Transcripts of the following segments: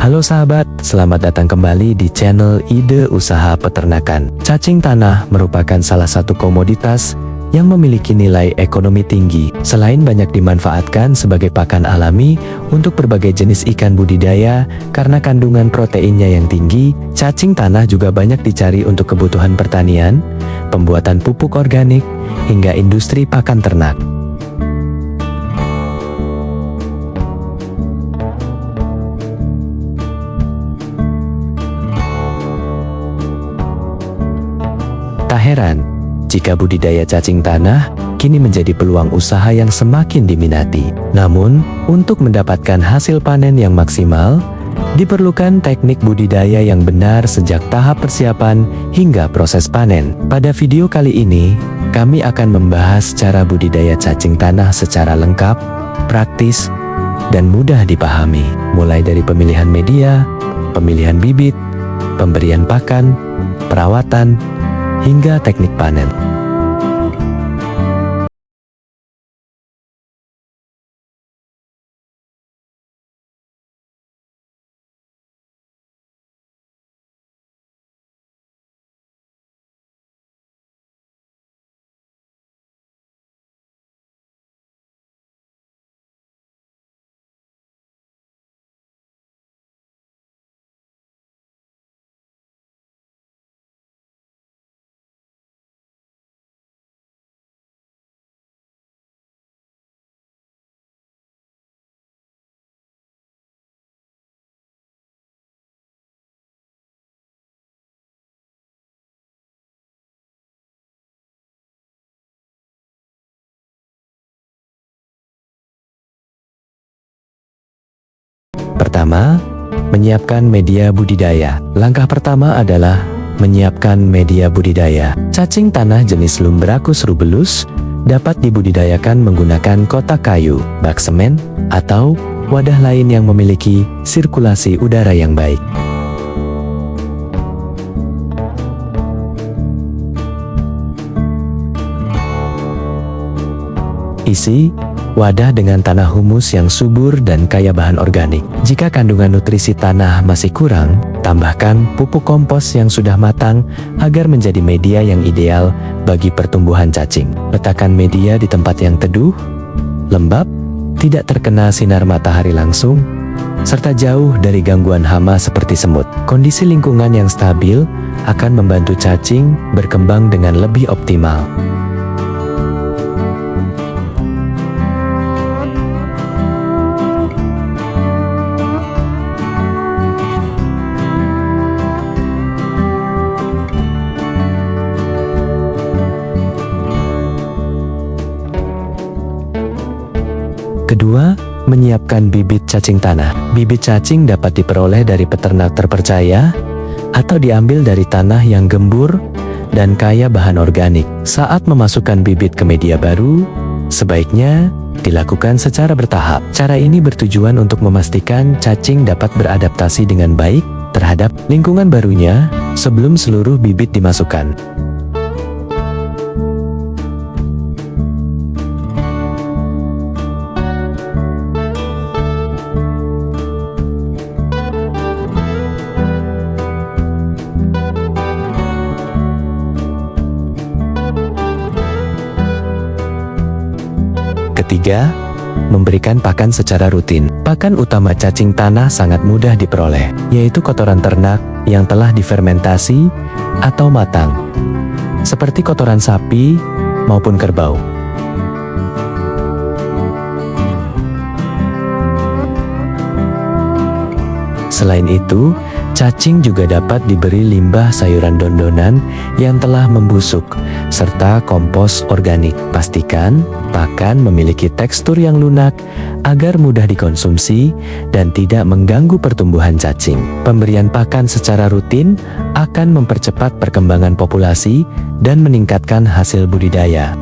Halo sahabat, selamat datang kembali di channel Ide Usaha Peternakan. Cacing tanah merupakan salah satu komoditas yang memiliki nilai ekonomi tinggi. Selain banyak dimanfaatkan sebagai pakan alami untuk berbagai jenis ikan budidaya karena kandungan proteinnya yang tinggi, cacing tanah juga banyak dicari untuk kebutuhan pertanian, pembuatan pupuk organik, hingga industri pakan ternak. Tak heran jika budidaya cacing tanah kini menjadi peluang usaha yang semakin diminati. Namun, untuk mendapatkan hasil panen yang maksimal, diperlukan teknik budidaya yang benar sejak tahap persiapan hingga proses panen. Pada video kali ini, kami akan membahas cara budidaya cacing tanah secara lengkap, praktis, dan mudah dipahami. Mulai dari pemilihan media, pemilihan bibit, pemberian pakan, perawatan, hingga teknik panen. Pertama, menyiapkan media budidaya. Langkah pertama adalah menyiapkan media budidaya. Cacing tanah jenis Lumbracus rubellus dapat dibudidayakan menggunakan kotak kayu, bak semen, atau wadah lain yang memiliki sirkulasi udara yang baik. Isi wadah dengan tanah humus yang subur dan kaya bahan organik. Jika kandungan nutrisi tanah masih kurang, tambahkan pupuk kompos yang sudah matang agar menjadi media yang ideal bagi pertumbuhan cacing. Letakkan media di tempat yang teduh, lembab, tidak terkena sinar matahari langsung, serta jauh dari gangguan hama seperti semut. Kondisi lingkungan yang stabil akan membantu cacing berkembang dengan lebih optimal. Kedua, menyiapkan bibit cacing tanah. Bibit cacing dapat diperoleh dari peternak terpercaya atau diambil dari tanah yang gembur dan kaya bahan organik. Saat memasukkan bibit ke media baru, sebaiknya dilakukan secara bertahap. Cara ini bertujuan untuk memastikan cacing dapat beradaptasi dengan baik terhadap lingkungan barunya sebelum seluruh bibit dimasukkan. Ketiga, memberikan pakan secara rutin. Pakan utama cacing tanah sangat mudah diperoleh, yaitu kotoran ternak yang telah difermentasi atau matang, seperti kotoran sapi maupun kerbau. Selain itu, cacing juga dapat diberi limbah sayuran dondonan yang telah membusuk, serta kompos organik. Pastikan pakan memiliki tekstur yang lunak agar mudah dikonsumsi dan tidak mengganggu pertumbuhan cacing. Pemberian pakan secara rutin akan mempercepat perkembangan populasi dan meningkatkan hasil budidaya.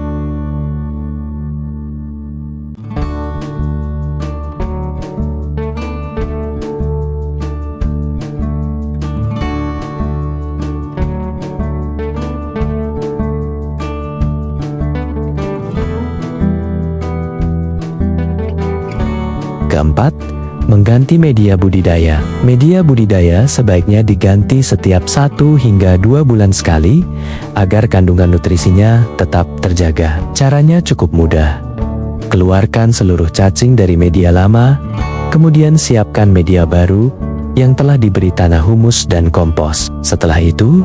Keempat, Mengganti media budidaya. Media budidaya sebaiknya diganti setiap 1 hingga 2 bulan sekali agar kandungan nutrisinya tetap terjaga. Caranya cukup mudah. Keluarkan seluruh cacing dari media lama, kemudian siapkan media baru yang telah diberi tanah humus dan kompos. Setelah itu,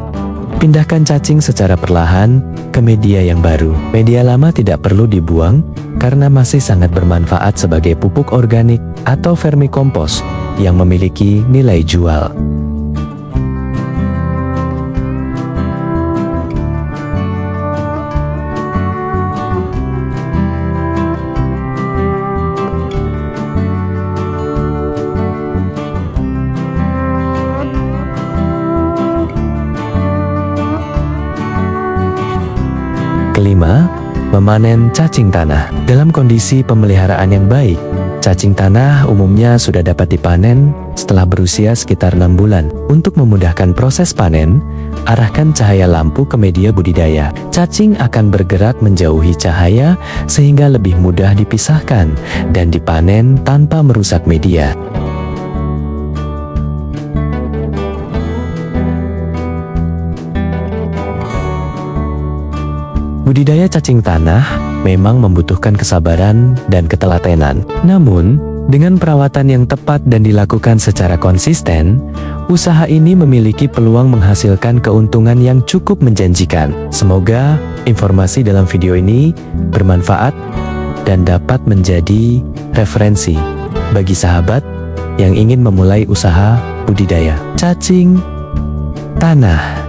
pindahkan cacing secara perlahan ke media yang baru. Media lama tidak perlu dibuang karena masih sangat bermanfaat sebagai pupuk organik atau vermikompos yang memiliki nilai jual. Kelima, memanen cacing tanah. Dalam kondisi pemeliharaan yang baik, cacing tanah umumnya sudah dapat dipanen setelah berusia sekitar 6 bulan. Untuk memudahkan proses panen, arahkan cahaya lampu ke media budidaya. Cacing akan bergerak menjauhi cahaya sehingga lebih mudah dipisahkan dan dipanen tanpa merusak media. Budidaya cacing tanah memang membutuhkan kesabaran dan ketelatenan. Namun, dengan perawatan yang tepat dan dilakukan secara konsisten, usaha ini memiliki peluang menghasilkan keuntungan yang cukup menjanjikan. Semoga informasi dalam video ini bermanfaat dan dapat menjadi referensi bagi sahabat yang ingin memulai usaha budidaya cacing tanah.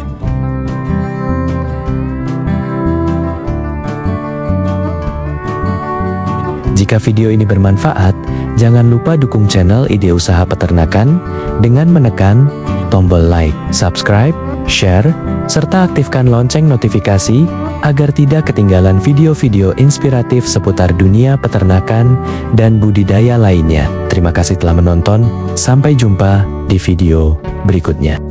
Jika video ini bermanfaat, jangan lupa dukung channel Ide Usaha Peternakan dengan menekan tombol like, subscribe, share, serta aktifkan lonceng notifikasi agar tidak ketinggalan video-video inspiratif seputar dunia peternakan dan budidaya lainnya. Terima kasih telah menonton, sampai jumpa di video berikutnya.